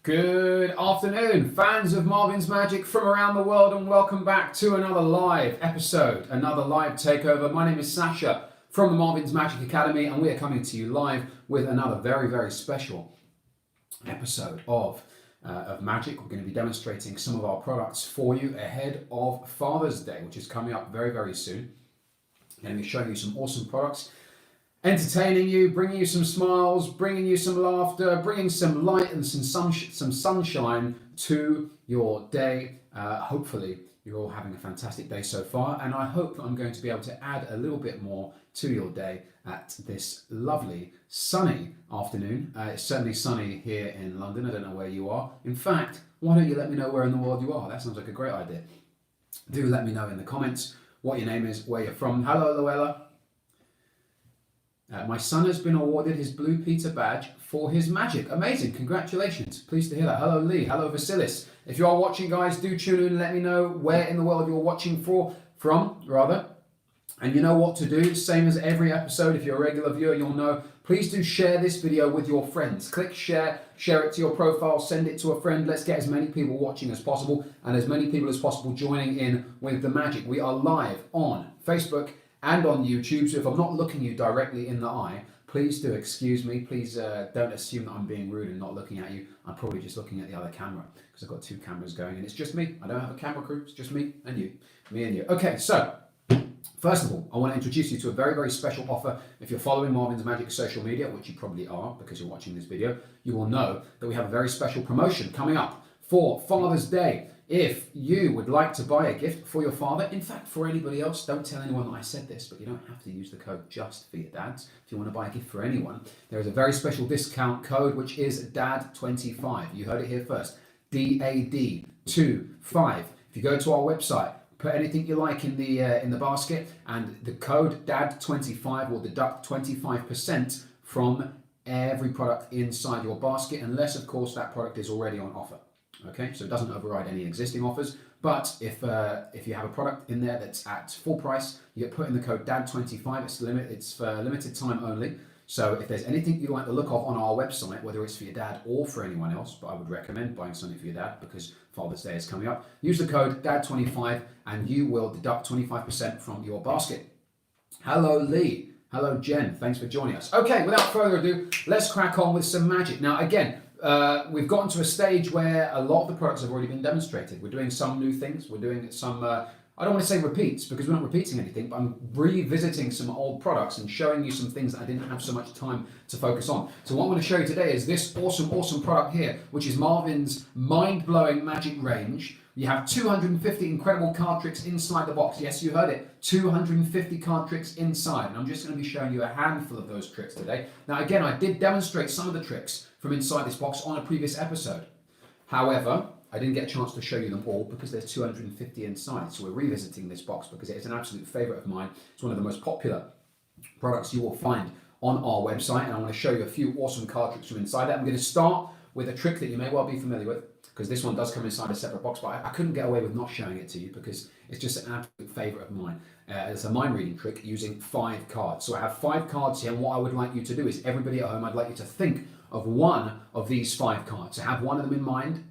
Good afternoon, fans of Marvin's Magic from around the world, and welcome back to another live episode, another live takeover. My name is Sasha from the Marvin's Magic Academy, and we are coming to you live with another very, very special episode of Magic. We're going to be demonstrating some of our products for you ahead of Father's Day, which is coming up very, very soon. I'm going to be showing you some awesome products, entertaining you, bringing you some smiles, bringing you some laughter, bringing some light and some sunshine to your day. Hopefully you're all having a fantastic day so far, and I hope I'm going to be able to add a little bit more to your day at this lovely sunny afternoon. It's certainly sunny here in London. I don't know where you are. In fact, why don't you let me know where in the world you are? That sounds like a great idea. Do let me know in the comments what your name is, where you're from. Hello, Luella. My son has been awarded his Blue Peter badge for his magic. Amazing, congratulations. Pleased to hear that. Hello, Lee. Hello, Vasilis. If you are watching, guys, do tune in and let me know where in the world you're watching from. And you know what to do. Same as every episode. If you're a regular viewer, you'll know. Please do share this video with your friends. Click share, share it to your profile, send it to a friend. Let's get as many people watching as possible and as many people as possible joining in with the magic. We are live on Facebook and on YouTube, so if I'm not looking you directly in the eye, please do excuse me. Please don't assume that I'm being rude and not looking at you. I'm probably just looking at the other camera because I've got two cameras going and it's just me. I don't have a camera crew, it's just me and you. Me and you. Okay, so first of all, I want to introduce you to a very, very special offer. If you're following Marvin's Magic social media, which you probably are because you're watching this video, you will know that we have a very special promotion coming up for Father's Day. If you would like to buy a gift for your father, in fact, for anybody else, don't tell anyone that I said this, but you don't have to use the code just for your dads. If you want to buy a gift for anyone, there is a very special discount code, which is DAD25. You heard it here first, DAD25. If you go to our website, put anything you like in the basket, and the code DAD25 will deduct 25% from every product inside your basket, unless, of course, that product is already on offer. Okay, so it doesn't override any existing offers, but if you have a product in there that's at full price, you get put in the code DAD25. It's for limited time only. So if there's anything you like the look of on our website, whether it's for your dad or for anyone else, but I would recommend buying something for your dad because Father's Day is coming up, use the code DAD25 and you will deduct 25% from your basket. Hello, Lee. Hello, Jen. Thanks for joining us. Okay, without further ado, let's crack on with some magic. Now, again, we've gotten to a stage where a lot of the products have already been demonstrated. We're doing some new things. We're doing some, I don't want to say repeats because we're not repeating anything, but I'm revisiting some old products and showing you some things that I didn't have so much time to focus on. So what I'm going to show you today is this awesome product here, which is Marvin's mind-blowing magic range. You have 250 incredible card tricks inside the box. Yes, you heard it. 250 card tricks inside. And I'm just going to be showing you a handful of those tricks today. Now, again, I did demonstrate some of the tricks from inside this box on a previous episode. However, I didn't get a chance to show you them all because there's 250 inside. So we're revisiting this box because it is an absolute favorite of mine. It's one of the most popular products you will find on our website. And I want to show you a few awesome card tricks from inside that. I'm going to start with a trick that you may well be familiar with, because this one does come inside a separate box, but I couldn't get away with not showing it to you because it's just an absolute favorite of mine. It's a mind reading trick using 5 cards. So I have 5 cards here, and what I would like you to do is, everybody at home, I'd like you to think of one of these 5 cards. So have one of them in mind.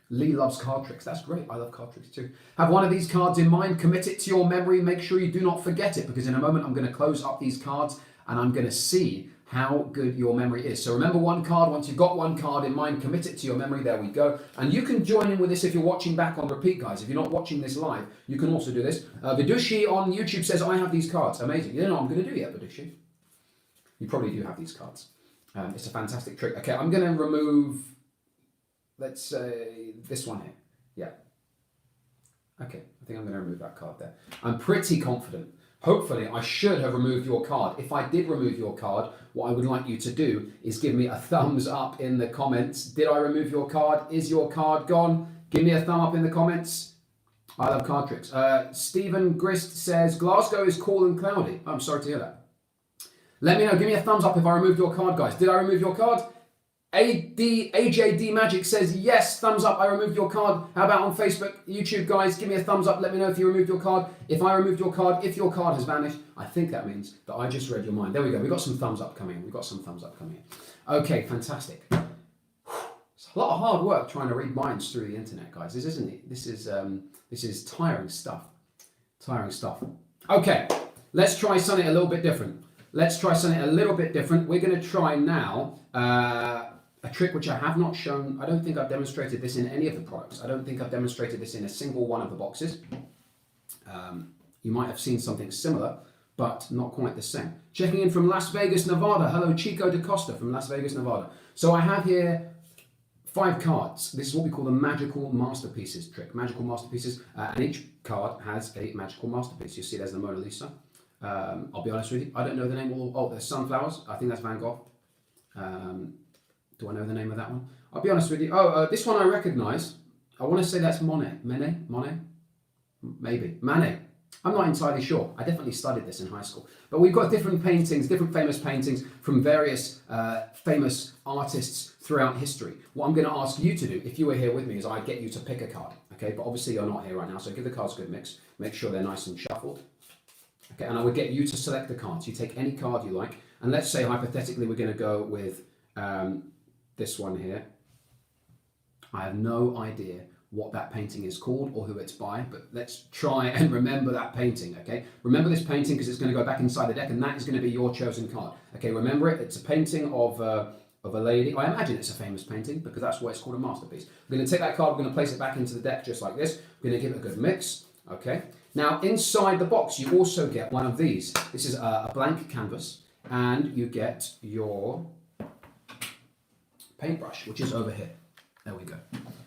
Lee loves card tricks. That's great. I love card tricks too. Have one of these cards in mind, commit it to your memory, make sure you do not forget it, because in a moment I'm going to close up these cards and I'm going to see how good your memory is. So remember one card. Once you've got one card in mind, commit it to your memory. There we go. And you can join in with this if you're watching back on repeat, guys. If you're not watching this live, you can also do this. Vidushi on YouTube says, I have these cards. Amazing. You don't know what I'm going to do yet, Vidushi. You probably do have these cards. It's a fantastic trick. Okay, I'm going to remove, let's say, this one here. Yeah. Okay, I think I'm going to remove that card there. I'm pretty confident. Hopefully, I should have removed your card. If I did remove your card, what I would like you to do is give me a thumbs up in the comments. Did I remove your card? Is your card gone? Give me a thumb up in the comments. I love card tricks. Stephen Grist says, Glasgow is cool and cloudy. I'm sorry to hear that. Let me know. Give me a thumbs up if I removed your card, guys. Did I remove your card? AJD Magic says, yes, thumbs up, I removed your card. How about on Facebook, YouTube, guys? Give me a thumbs up. Let me know if you removed your card. If I removed your card, if your card has vanished, I think that means that I just read your mind. There we go. We've got some thumbs up coming in. Okay, fantastic. It's It's a lot of hard work trying to read minds through the internet, guys. This isn't it. This is tiring stuff. Tiring stuff. Okay, let's try something a little bit different. Let's try something a little bit different. We're going to try now a trick which I have not shown. I don't think I've demonstrated this in any of the products. I don't think I've demonstrated this in a single one of the boxes. You might have seen something similar, but not quite the same. Checking in from Las Vegas, Nevada. Hello, Chico DaCosta from Las Vegas, Nevada. So I have here 5 cards. This is what we call the magical masterpieces trick. Magical masterpieces, and each card has a magical masterpiece. You see there's the Mona Lisa. I'll be honest with you, I don't know the name. Oh, there's sunflowers. I think that's Van Gogh. Do I know the name of that one? I'll be honest with you. This one I recognize. I want to say that's Monet. Monet? Maybe. Manet. I'm not entirely sure. I definitely studied this in high school. But we've got different paintings, different famous paintings from various famous artists throughout history. What I'm going to ask you to do, if you were here with me, is I'd get you to pick a card. Okay, but obviously you're not here right now, so give the cards a good mix. Make sure they're nice and shuffled. Okay, and I would get you to select the cards. You take any card you like, and let's say hypothetically we're going to go with this one here. I have no idea what that painting is called or who it's by, but let's try and remember that painting, okay? Remember this painting because it's going to go back inside the deck, and that is going to be your chosen card. Okay, remember it. It's a painting of a lady. I imagine it's a famous painting because that's why it's called a masterpiece. We're going to take that card, we're going to place it back into the deck just like this. We're going to give it a good mix, okay? Now, inside the box, you also get one of these. This is a blank canvas, and you get your paintbrush, which is over here. There we go.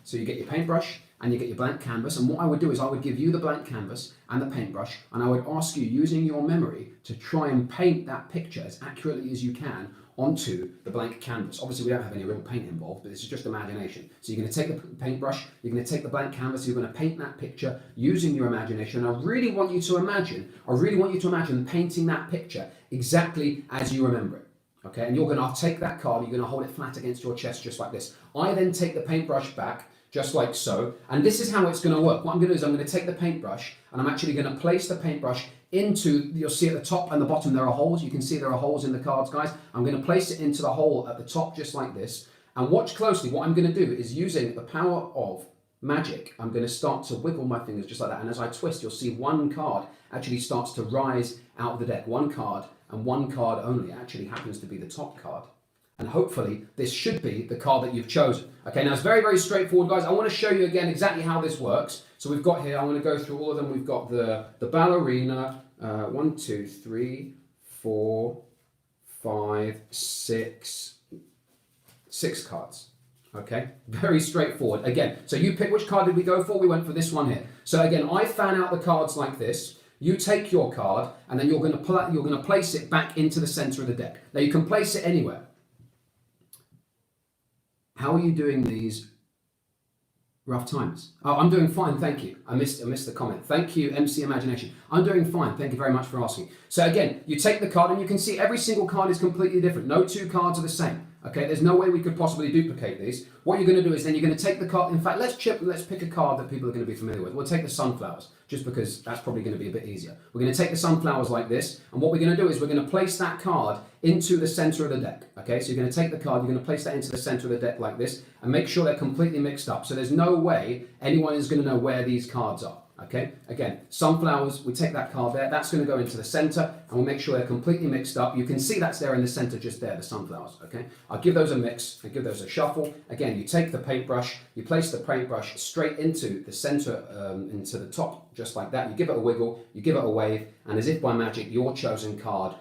So you get your paintbrush and you get your blank canvas, and what I would do is I would give you the blank canvas and the paintbrush, and I would ask you, using your memory, to try and paint that picture as accurately as you can onto the blank canvas. Obviously we don't have any real paint involved, but this is just imagination. So you're going to take the paintbrush, you're going to take the blank canvas, you're going to paint that picture using your imagination. I really want you to imagine painting that picture exactly as you remember it. Okay, and you're going to take that card, you're going to hold it flat against your chest just like this. I then take the paintbrush back, just like so, and this is how it's going to work. What I'm going to do is I'm going to take the paintbrush, and I'm actually going to place the paintbrush into, you'll see at the top and the bottom there are holes. You can see there are holes in the cards, guys. I'm going to place it into the hole at the top just like this, and watch closely. What I'm going to do is, using the power of magic, I'm going to start to wiggle my fingers just like that, and as I twist, you'll see one card actually starts to rise out of the deck. One card, and one card only, actually happens to be the top card. And hopefully this should be the card that you've chosen. Okay, now it's very, very straightforward, guys. I want to show you again exactly how this works. So we've got here, I'm going to go through all of them. We've got the ballerina, 1, 2, 3, 4, 5, 6 cards. Okay, very straightforward. Again, so you pick, which card did we go for? We went for this one here. So again, I fan out the cards like this. You take your card, and then you're going to place it back into the center of the deck. Now you can place it anywhere. How are you doing these rough times? Oh, I'm doing fine, thank you. I missed the comment. Thank you, MC Imagination. I'm doing fine, thank you very much for asking. So again, you take the card, and you can see every single card is completely different. No 2 cards are the same. Okay, there's no way we could possibly duplicate these. What you're going to do is then you're going to take the card. In fact, let's pick a card that people are going to be familiar with. We'll take the sunflowers, just because that's probably going to be a bit easier. We're going to take the sunflowers like this, and what we're going to do is we're going to place that card into the center of the deck. Okay, so you're going to take the card, you're going to place that into the center of the deck like this, and make sure they're completely mixed up. So there's no way anyone is going to know where these cards are. Okay, again, sunflowers, we take that card there, that's going to go into the center, and we'll make sure they're completely mixed up. You can see that's there in the center, just there, the sunflowers. Okay, I'll give those a mix, I give those a shuffle. Again, you take the paintbrush, you place the paintbrush straight into the center, into the top, just like that. You give it a wiggle, you give it a wave, and as if by magic, your chosen card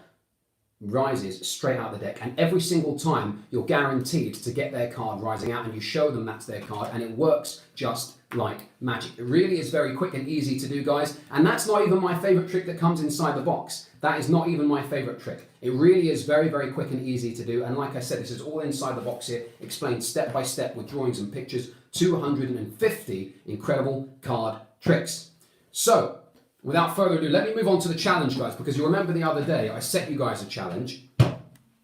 rises straight out of the deck, and every single time you're guaranteed to get their card rising out, and you show them that's their card, and it works just like magic. It really is very quick and easy to do, guys, and that's not even my favorite trick that comes inside the box. That is not even my favorite trick. It really is very, very quick and easy to do, and like I said, this is all inside the box here, explained step by step with drawings and pictures. 250 incredible card tricks. So without further ado, let me move on to the challenge, guys, because you remember the other day I set you guys a challenge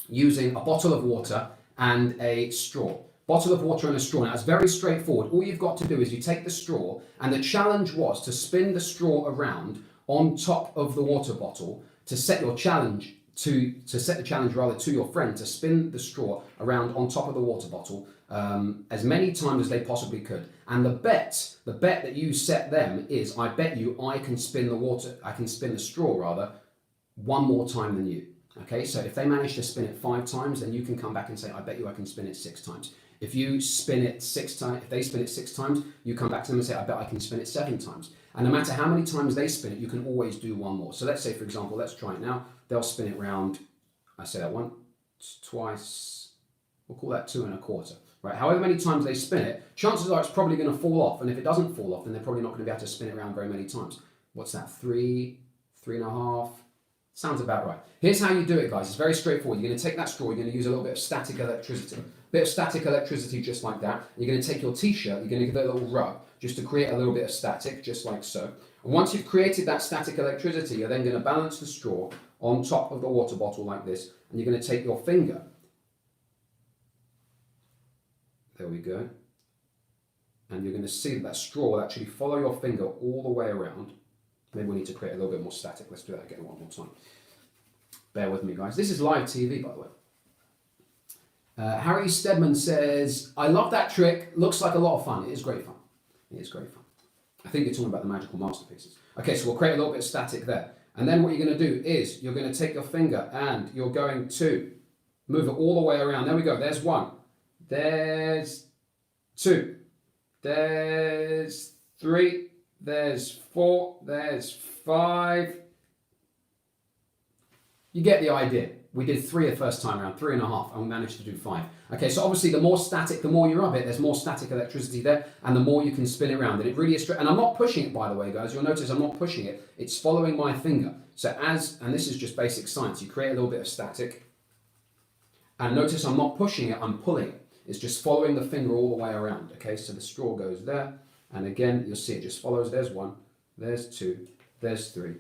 using a bottle of water and a straw. Bottle of water and a straw. Now, it's very straightforward. All you've got to do is you take the straw, and the challenge was to spin the straw around on top of the water bottle to set your challenge to your friend to spin the straw around on top of the water bottle as many times as they possibly could. And the bet that you set them is, I bet you I can spin the straw rather, one more time than you. Okay, so if they manage to spin it 5 times, then you can come back and say, I bet you I can spin it 6 times. If you spin it 6 times, if they spin it 6 times, you come back to them and say, I bet I can spin it 7 times. And no matter how many times they spin it, you can always do one more. So let's say, for example, let's try it now. They'll spin it round, I say that once, twice, we'll call that 2 1/4. Right, however many times they spin it, chances are it's probably going to fall off. And if it doesn't fall off, then they're probably not going to be able to spin it around very many times. What's that, 3, 3 1/2? Sounds about right. Here's how you do it, guys. It's very straightforward. You're going to take that straw, you're going to use a little bit of static electricity. Bit of static electricity just like that. You're going to take your t-shirt, you're going to give it a little rub just to create a little bit of static, just like so. And once you've created that static electricity, you're then going to balance the straw on top of the water bottle like this, and you're going to take your finger. There we go. And you're going to see that straw will actually follow your finger all the way around. Maybe we need to create a little bit more static. Let's do that again one more time. Bear with me, guys. This is live TV, by the way. Harry Stedman says, I love that trick. Looks like a lot of fun. It is great fun. It is great fun. I think you're talking about the magical masterpieces. Okay, so we'll create a little bit of static there. And then what you're going to do is you're going to take your finger and you're going to move it all the way around. There we go. There's 1. There's 2. There's 3. There's 4. There's 5. You get the idea. We did 3 the first time around, 3 1/2, and we managed to do 5. Okay, so obviously the more static, the more you rub it, there's more static electricity there, and the more you can spin it around. And it really is, and I'm not pushing it, by the way, guys. You'll notice I'm not pushing it. It's following my finger. So and this is just basic science, you create a little bit of static, and notice I'm not pushing it, I'm pulling it. It's just following the finger all the way around. Okay, so the straw goes there, and again, you'll see it just follows. There's 1, there's 2, there's 3.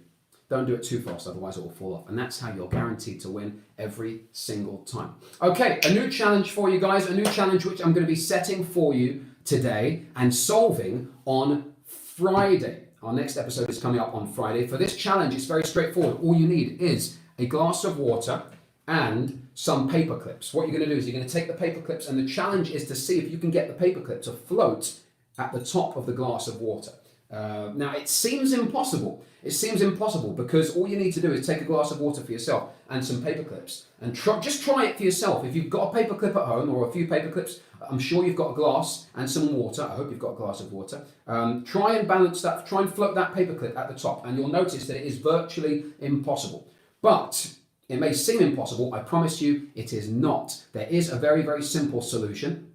Don't do it too fast, otherwise it will fall off. And that's how you're guaranteed to win every single time. Okay, a new challenge for you guys, a new challenge which I'm going to be setting for you today and solving on Friday. Our next episode is coming up on Friday. For this challenge, it's very straightforward. All you need is a glass of water and some paper clips. What you're going to do is you're going to take the paper clips, and the challenge is to see if you can get the paper clip to float at the top of the glass of water. Now, it seems impossible. It seems impossible because all you need to do is take a glass of water for yourself and some paper clips and just try it for yourself. If you've got a paper clip at home or a few paper clips, I'm sure you've got a glass and some water. I hope you've got a glass of water. Try and balance that, try and float that paper clip at the top, and you'll notice that it is virtually impossible. But it may seem impossible. I promise you it is not. There is a very, very simple solution.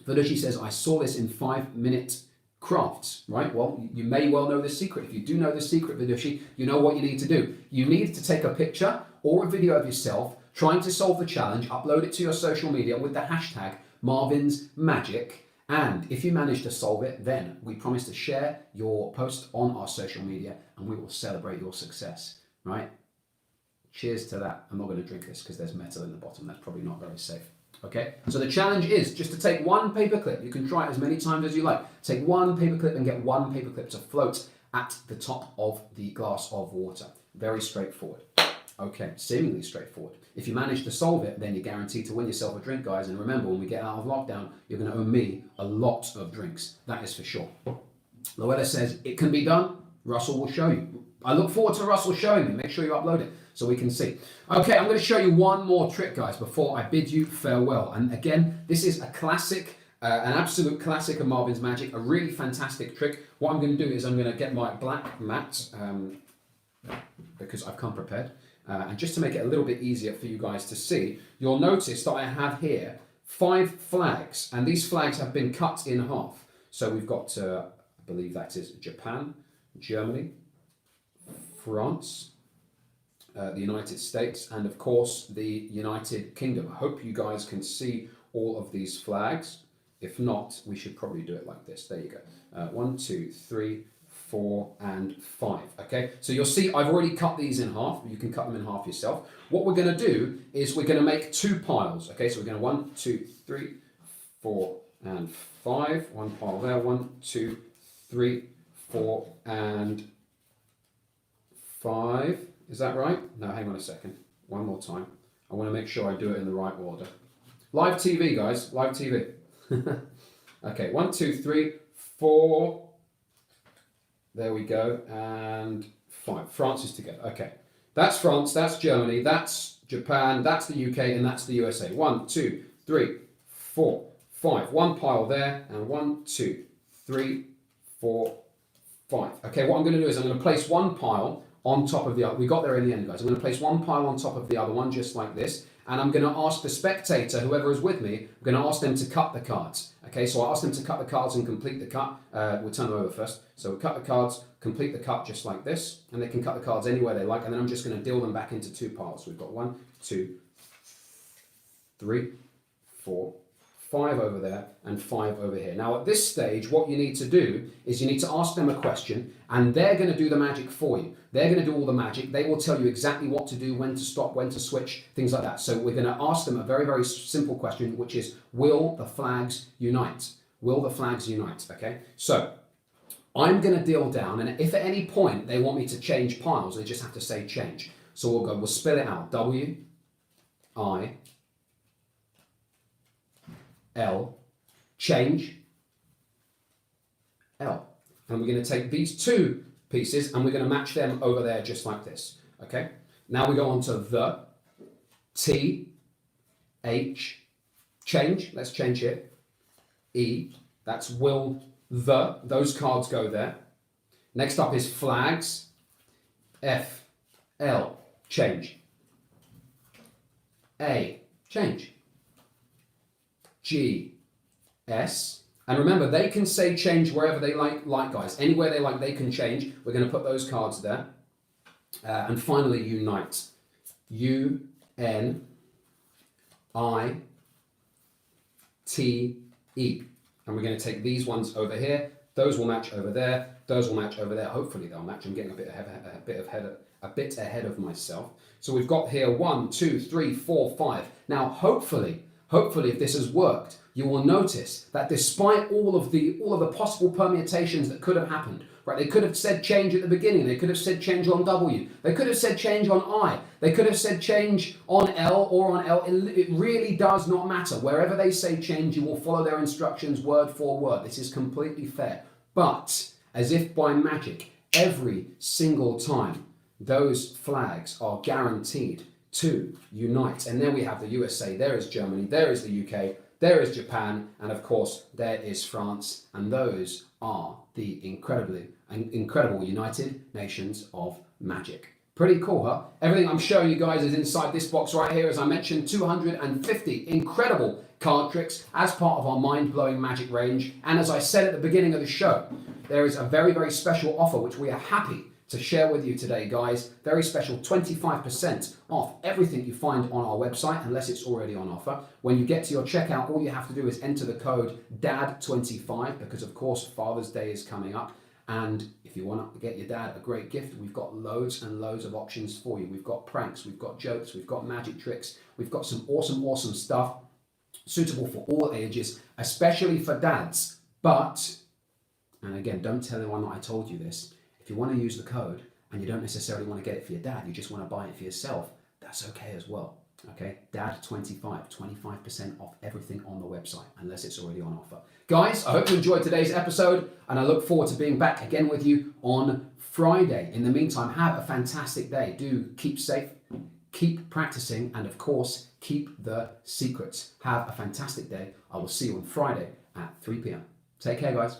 Vidushi says, I saw this in 5-minute crafts, right? Well, you may well know this secret. If you do know this secret, Vidushi, you know what you need to do. You need to take a picture or a video of yourself trying to solve the challenge, upload it to your social media with the hashtag marvinsmagic, and if you manage to solve it, then we promise to share your post on our social media and we will celebrate your success, right? Cheers to that. I'm not going to drink this because there's metal in the bottom. That's probably not very safe. Okay, so the challenge is just to take one paper clip. You can try it as many times as you like. Take one paper clip and get one paper clip to float at the top of the glass of water. Very straightforward. Okay, seemingly straightforward. If you manage to solve it, then you're guaranteed to win yourself a drink, guys. And remember, when we get out of lockdown, you're going to owe me a lot of drinks. That is for sure. Loella says, it can be done. Russell will show you. I look forward to Russell showing me. Make sure you upload it so we can see. Okay, I'm going to show you one more trick, guys, before I bid you farewell. And again, this is a classic, an absolute classic of Marvin's Magic, a really fantastic trick. What I'm going to do is I'm going to get my black mat, because I've come prepared. And just to make it a little bit easier for you guys to see, you'll notice that I have here 5 flags, and these flags have been cut in half. So we've got, I believe that is Japan, Germany, France, the United States, and of course the United Kingdom. I hope you guys can see all of these flags. If not, we should probably do it like this. There you go. 1, 2, 3, 4, and 5. Okay, so you'll see I've already cut these in half. You can cut them in half yourself. What we're going to do is we're going to make 2 piles. Okay, so we're going to 1, 2, 3, 4, and 5. One pile there. 1, 2, 3, 4, and 5. Is that right? No, hang on a second. One more time. I want to make sure I do it in the right order. Live TV, guys. Live TV. Okay, 1, 2, 3, 4. There we go. And 5. France is together. Okay. That's France, that's Germany, that's Japan, that's the UK, and that's the USA. 1, 2, 3, 4, 5. One pile there, and 1, 2, 3, 4, 5. Okay, what I'm going to do is I'm going to place one pile on top of the other. We got there in the end, guys. I'm going to place one pile on top of the other one, just like this. And I'm going to ask the spectator, whoever is with me, I'm going to ask them to cut the cards. Okay, so I ask them to cut the cards and complete the cut. We'll turn them over first. So we'll cut the cards, complete the cut just like this. And they can cut the cards anywhere they like. And then I'm just going to deal them back into 2 piles. We've got 1, 2, 3, 4, 5 over there, and 5 over here. Now at this stage, what you need to do is you need to ask them a question, and they're going to do the magic for you. They're going to do all the magic. They will tell you exactly what to do, when to stop, when to switch, things like that. So we're going to ask them a very, very simple question, which is, will the flags unite? Will the flags unite? Okay, so I'm going to deal down, and if at any point they want me to change piles, they just have to say change. So we'll spell it out. W, I, L, change, L. And we're going to take these 2 pieces and we're going to match them over there just like this. Okay? Now we go on to the, T, H, change, let's change it, E, that's will, the, those cards go there. Next up is flags, F, L, change, A, change, G, S, and remember they can say change wherever they like guys, anywhere they like they can change. We're going to put those cards there. And finally unite, U, N, I, T, E, and we're going to take these ones over here, those will match over there, those will match over there, hopefully they'll match. I'm getting a bit ahead of myself. So we've got here 1, 2, 3, 4, 5. Now hopefully if this has worked, you will notice that despite all of the possible permutations that could have happened, right? They could have said change at the beginning, they could have said change on W, they could have said change on I, they could have said change on L or on L. It really does not matter. Wherever they say change, you will follow their instructions word for word. This is completely fair. But as if by magic, every single time, those flags are guaranteed to unite. And then we have the USA, there is Germany, there is the UK, there is Japan, and of course there is France, and those are the incredible United Nations of Magic. Pretty cool, huh? Everything I'm showing you guys is inside this box right here. As I mentioned, 250 incredible card tricks as part of our mind-blowing magic range. And as I said at the beginning of the show, there is a very, very special offer which we are happy to share with you today, guys. Very special, 25% off everything you find on our website, unless it's already on offer. When you get to your checkout, all you have to do is enter the code DAD25, because of course Father's Day is coming up. And if you want to get your dad a great gift, we've got loads and loads of options for you. We've got pranks, we've got jokes, we've got magic tricks, we've got some awesome stuff suitable for all ages, especially for dads. But, and again, don't tell anyone that I told you this, if you want to use the code and you don't necessarily want to get it for your dad, you just want to buy it for yourself, that's okay as well. Okay, DAD25, 25% off everything on the website, unless it's already on offer. Guys, I hope you enjoyed today's episode, and I look forward to being back again with you on Friday. In the meantime, have a fantastic day. Do keep safe, keep practicing, and of course, keep the secrets. Have a fantastic day. I will see you on Friday at 3 p.m. Take care, guys.